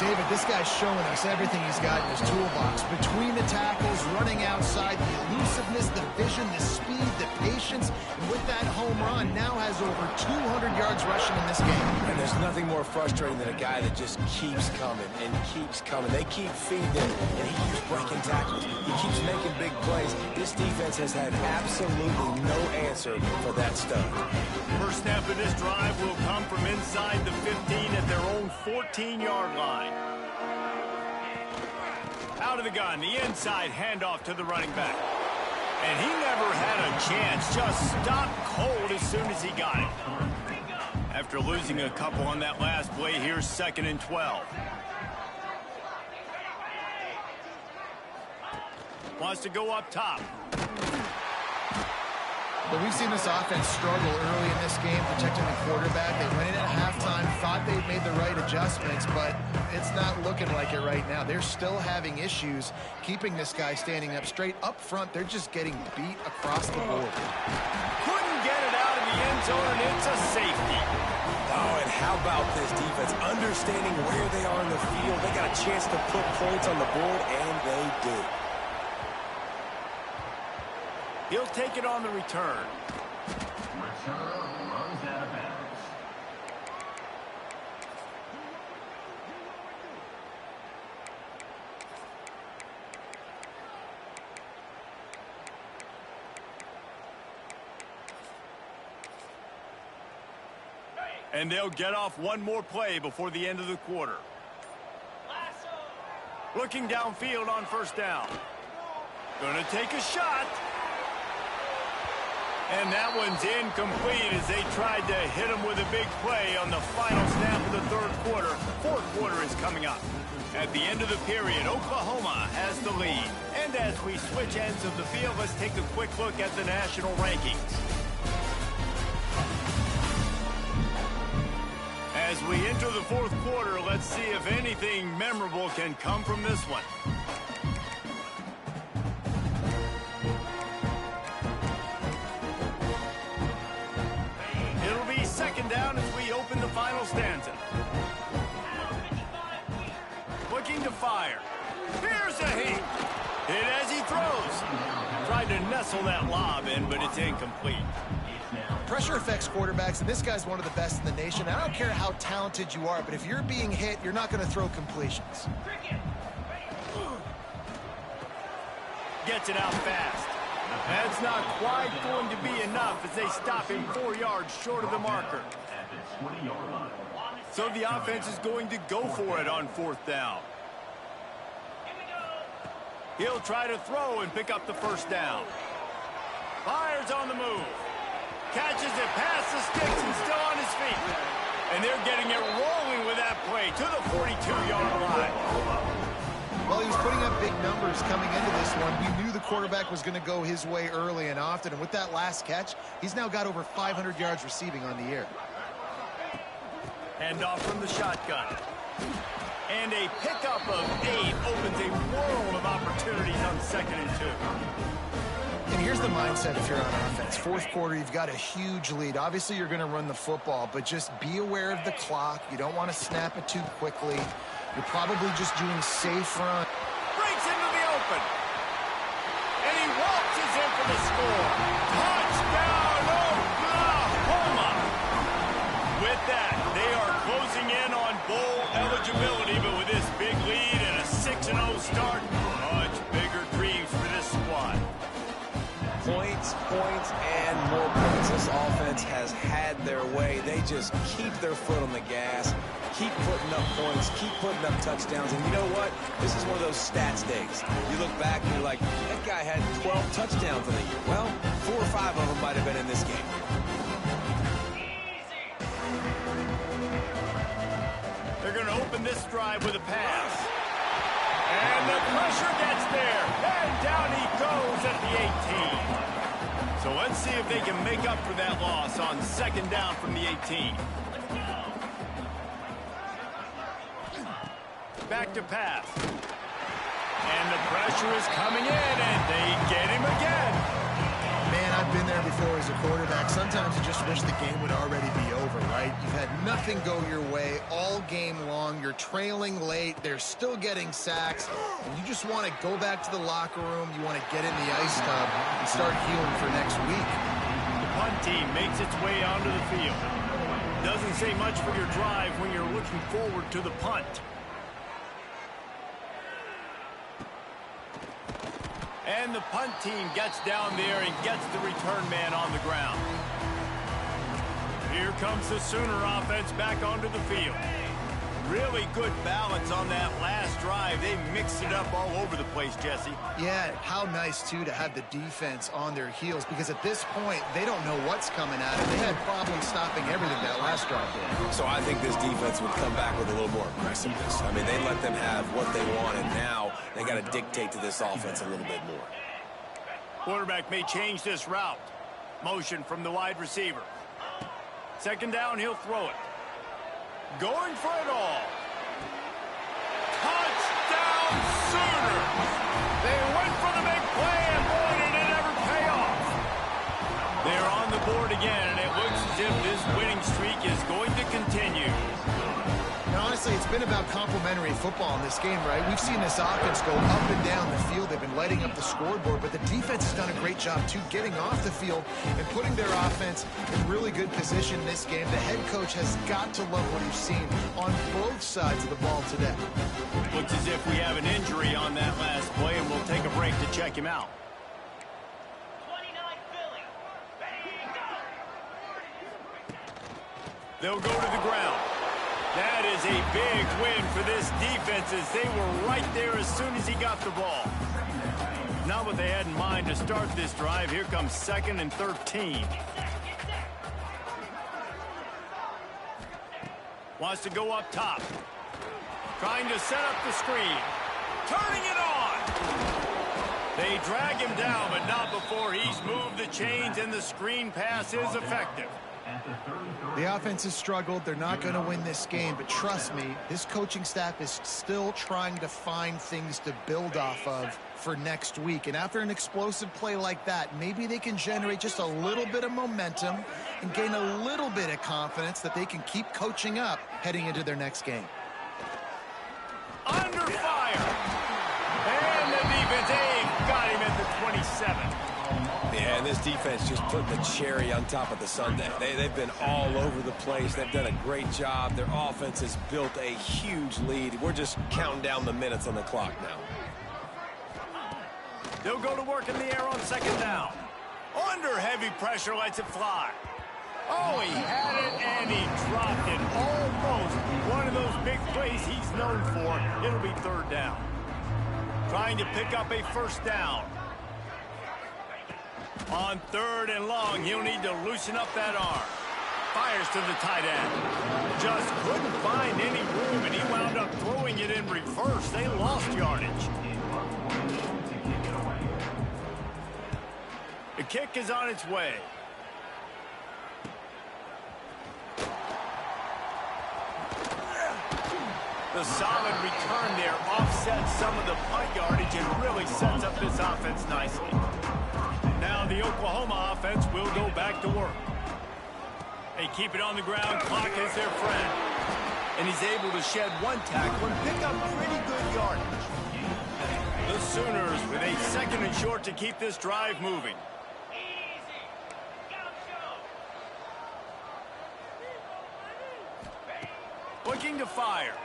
David, this guy's showing us everything he's got in his toolbox. Between the tackles, running outside, the elusiveness, the vision, the speed, the patience. And with that home run, now has over 200 yards rushing in this game. And there's nothing more frustrating than a guy that just keeps coming and keeps coming. They keep feeding him, and he keeps breaking tackles. He keeps making big plays. This defense has had absolutely no answer for that stuff. First snap of this drive will come from inside the 15 at their own 14-yard line. Out of the gun, the inside handoff to the running back. And he never had a chance, just stopped cold as soon as he got it. After losing a couple on that last play, here's 2nd and 12. Wants to go up top. But we've seen this offense struggle early in this game, protecting the quarterback. They went in at halftime, thought they'd made the right adjustments, but it's not looking like it right now. They're still having issues keeping this guy standing up straight. Up front, they're just getting beat across the board. Couldn't get it out of the end zone, and it's a safety. Oh, and how about this defense? Understanding where they are in the field. They got a chance to put points on the board, and they do. He'll take it on the return. And they'll get off one more play before the end of the quarter. Looking downfield on first down. Gonna take a shot. And that one's incomplete as they tried to hit him with a big play on the final snap of the third quarter. Fourth quarter is coming up. At the end of the period, Oklahoma has the lead. And as we switch ends of the field, let's take a quick look at the national rankings. As we enter the fourth quarter, let's see if anything memorable can come from this one. Down as we open the final stanza. Looking to fire. Here's a hit. Hit as he throws. Tried to nestle that lob in, but it's incomplete. Pressure affects quarterbacks, and this guy's one of the best in the nation. I don't care how talented you are, but if you're being hit, you're not going to throw completions. Gets it out fast. That's not quite going to be enough as they stop him 4 yards short of the marker. So the offense is going to go for it on fourth down. He'll try to throw and pick up the first down. Fires on the move. Catches it past the sticks and still on his feet. And they're getting it rolling with that play to the 42-yard line. Well, he was putting up big numbers coming into this one. We knew the quarterback was going to go his way early and often. And with that last catch, he's now got over 500 yards receiving on the year. Handoff from the shotgun. And a pickup of 8 opens a world of opportunities on 2nd and 2. And here's the mindset if you're on offense. Fourth quarter, you've got a huge lead. Obviously, you're going to run the football, but just be aware of the clock. You don't want to snap it too quickly. You're probably just doing safe run. Breaks into the open. And he waltzes in for the score. Touchdown, Oklahoma. With that, they are closing in on bowl eligibility, but with this big lead and a 6-0 start, oh, points and more points. This offense has had their way. They just keep their foot on the gas, keep putting up points, keep putting up touchdowns. And you know what? This is one of those stats days. You look back and you're like, that guy had 12 touchdowns in a year. Well, 4 or 5 of them might have been in this game. They're going to open this drive with a pass. And the pressure gets there. And down he goes at the 18. So let's see if they can make up for that loss on second down from the 18. Back to pass. And the pressure is coming in, and they get him again. Man, I've been there before as a quarterback. Sometimes you just wish the game would already be over, right? You've had nothing go your way all game long. You're trailing late. They're still getting sacks. And you just want to go back to the locker room. You want to get in the ice tub and start healing for next week. The punt team makes its way onto the field. Doesn't say much for your drive when you're looking forward to the punt. And the punt team gets down there and gets the return man on the ground. Here comes the Sooner offense back onto the field. Really good balance on that last drive. They mixed it up all over the place, Jesse. Yeah, how nice, too, to have the defense on their heels, because at this point, they don't know what's coming at them. They had problems stopping everything that last drive did. So I think this defense would come back with a little more aggressiveness. I mean, they let them have what they want, and now they got to dictate to this offense a little bit more. Quarterback may change this route. Motion from the wide receiver. Second down, he'll throw it. Going for it all. Touchdown Sooners! They went for the big play, and boy, did it ever pay off. They're on the board again, and it looks as if this winning streak is going to continue. And honestly, it's been about complementary football in this game, right? We've seen this offense go up and down the field. They've been lighting up the scoreboard, but the defense has done a great job, too, getting off the field and putting their offense in really good position in this game. The head coach has got to love what he's seen on both sides of the ball today. Looks as if we have an injury on that last play, and we'll take a break to check him out. They'll go to the ground. That is a big win for this defense, as they were right there as soon as he got the ball. Not what they had in mind to start this drive. Here comes 2nd and 13. Wants to go up top. Trying to set up the screen. Turning it on. They drag him down, but not before he's moved the chains, and the screen pass is effective. The offense has struggled. They're not going to win this game, but trust me, this coaching staff is still trying to find things to build off of for next week. And after an explosive play like that, maybe they can generate just a little bit of momentum and gain a little bit of confidence that they can keep coaching up heading into their next game. Under fire. And the defense, got him at the 27. Yeah, and this defense just put the cherry on top of the sundae. They've been all over the place. They've done a great job. Their offense has built a huge lead. We're just counting down the minutes on the clock now. They'll go to work in the air on 2nd down. Under heavy pressure, lets it fly. Oh, he had it, and he dropped it. Almost one of those big plays he's known for. It'll be 3rd down. Trying to pick up a 1st down. On 3rd and long, he'll need to loosen up that arm. Fires to the tight end. Just couldn't find any room, and he wound up throwing it in reverse. They lost yardage. The kick is on its way. The solid return there offsets some of the punt yardage and really sets up this offense nicely. Now the Oklahoma offense will go back to work. They keep it on the ground. Clock is their friend. And he's able to shed one tackle and pick up pretty good yardage. The Sooners with a 2nd and short to keep this drive moving. Looking to fire.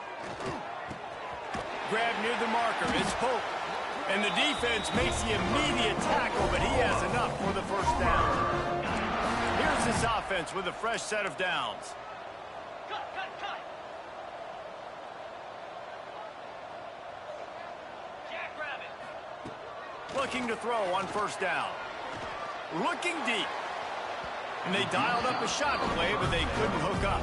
Grab near the marker. It's Polk. And the defense makes the immediate tackle, but he has enough for the first down. Here's this offense with a fresh set of downs. Cut. Jackrabbit. Looking to throw on first down. Looking deep. And they dialed up a shot play, but they couldn't hook up.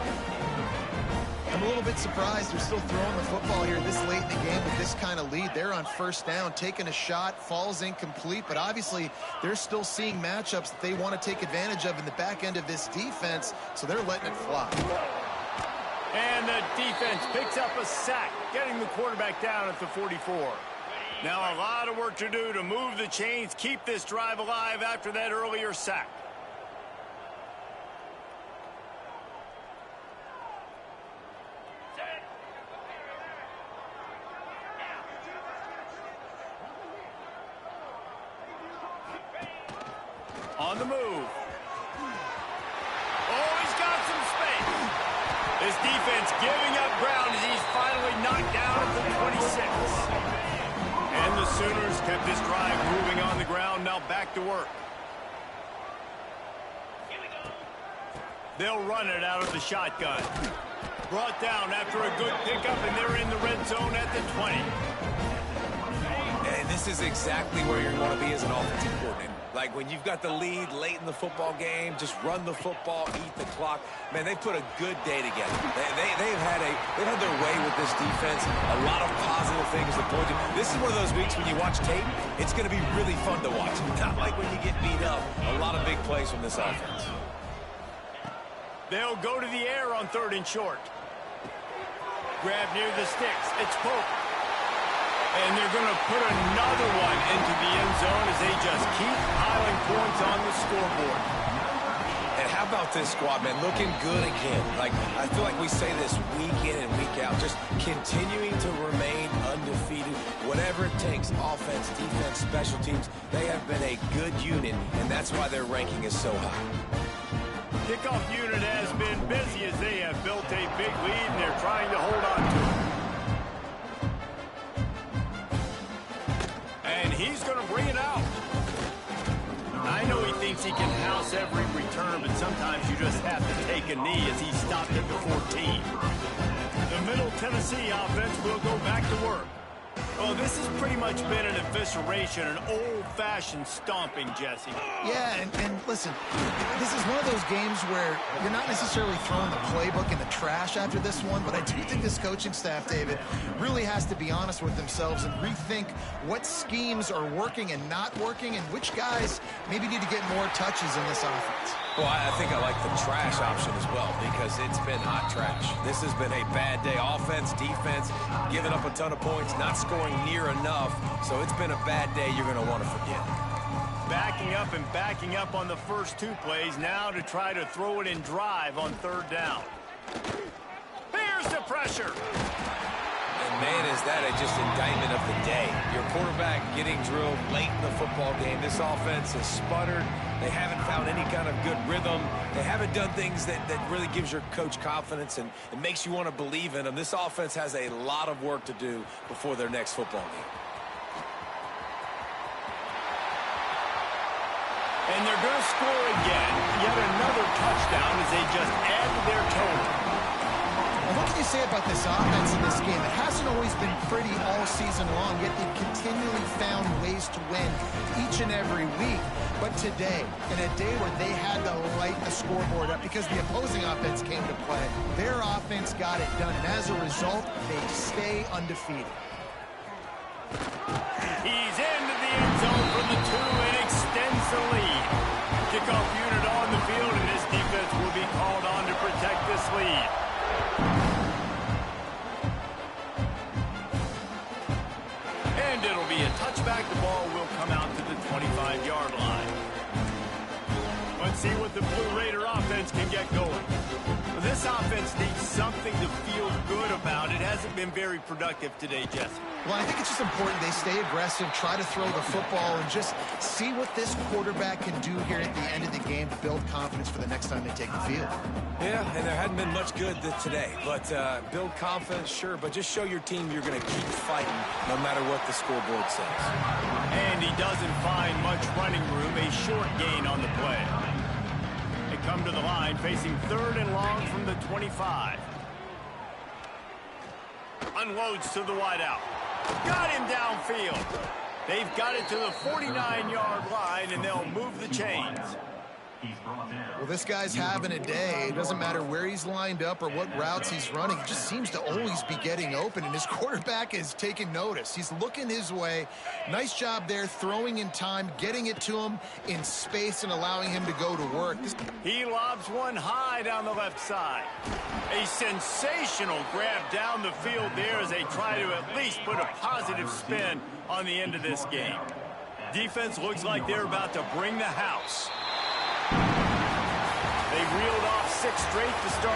I'm a little bit surprised they're still throwing the football here this late in the game with this kind of lead. They're on first down, taking a shot, falls incomplete, but obviously they're still seeing matchups that they want to take advantage of in the back end of this defense, so they're letting it fly. And the defense picks up a sack, getting the quarterback down at the 44. Now a lot of work to do to move the chains, keep this drive alive after that earlier sack. On the move. Oh, he's got some space. This defense giving up ground as he's finally knocked down at the 26. And the Sooners kept this drive moving on the ground. Now back to work. They'll run it out of the shotgun. Brought down after a good pickup, and they're in the red zone at the 20. And this is exactly where you want to be as an offensive coordinator. Like when you've got the lead late in the football game, just run the football, eat the clock. Man, they put a good day together. They've had their way with this defense. A lot of positive things to point to. This is one of those weeks when you watch tape, it's going to be really fun to watch. Not like when you get beat up. A lot of big plays from this offense. They'll go to the air on 3rd and short. Grab near the sticks. It's Pope. And they're going to put another one into the end zone as they just keep piling points on the scoreboard. And how about this squad, man? Looking good again. Like, I feel like we say this week in and week out. Just continuing to remain undefeated. Whatever it takes, offense, defense, special teams, they have been a good unit, and that's why their ranking is so high. Kickoff unit has been busy as they have built a big lead, and they're trying to hold on to it. And he's going to bring it out. I know he thinks he can house every return, but sometimes you just have to take a knee as he stopped at the 14. The Middle Tennessee offense will go back to work. Well, this has pretty much been an evisceration, an old-fashioned stomping, Jesse. Yeah, and listen, this is one of those games where you're not necessarily throwing the playbook in the trash after this one, but I do think this coaching staff, David, really has to be honest with themselves and rethink what schemes are working and not working and which guys maybe need to get more touches in this offense. Well, I think I like the trash option as well because it's been hot trash. This has been a bad day. Offense, defense, giving up a ton of points, not scoring near enough. So it's been a bad day you're going to want to forget. Backing up and backing up on the first 2 plays now to try to throw it in drive on 3rd down. Here's the pressure. And man, is that just indictment of the day. Your quarterback getting drilled late in the football game. This offense has sputtered. They haven't found any kind of good rhythm. They haven't done things that really gives your coach confidence and it makes you want to believe in them. This offense has a lot of work to do before their next football game. And they're going to score again. Yet another touchdown as they just add to their total. Well, what can you say about this offense in this game? It hasn't always been pretty all season long, yet they've continually found ways to win each and every week. But today, in a day where they had to light the scoreboard up because the opposing offense came to play, their offense got it done. And as a result, they stay undefeated. He's into the end zone for the 2 and extends the lead. Kickoff unit on the field, and this defense will be called on to protect this lead. And it'll be a touchback. The ball will come out to the 25-yard line. Let's see what the Blue Raider offense can get going. This offense needs something to feel good about. It hasn't been very productive today, Jesse. Well, I think it's just important they stay aggressive, try to throw the football, and just see what this quarterback can do here at the end of the game to build confidence for the next time they take the field. Yeah, and there hadn't been much good today. But build confidence, sure, but just show your team you're going to keep fighting no matter what the scoreboard says. And he doesn't find much running room, a short gain on the play. They come to the line facing 3rd and long from the 25. Unloads to the wideout. Got him downfield. They've got it to the 49-yard line, and they'll move the chains. Well, this guy's having a day. It doesn't matter where he's lined up or what routes he's running. He just seems to always be getting open, and his quarterback is taking notice. He's looking his way. Nice job there, throwing in time, getting it to him in space and allowing him to go to work. He lobs one high down the left side. A sensational grab down the field there as they try to at least put a positive spin on the end of this game. Defense looks like they're about to bring the house. They reeled off 6 straight to start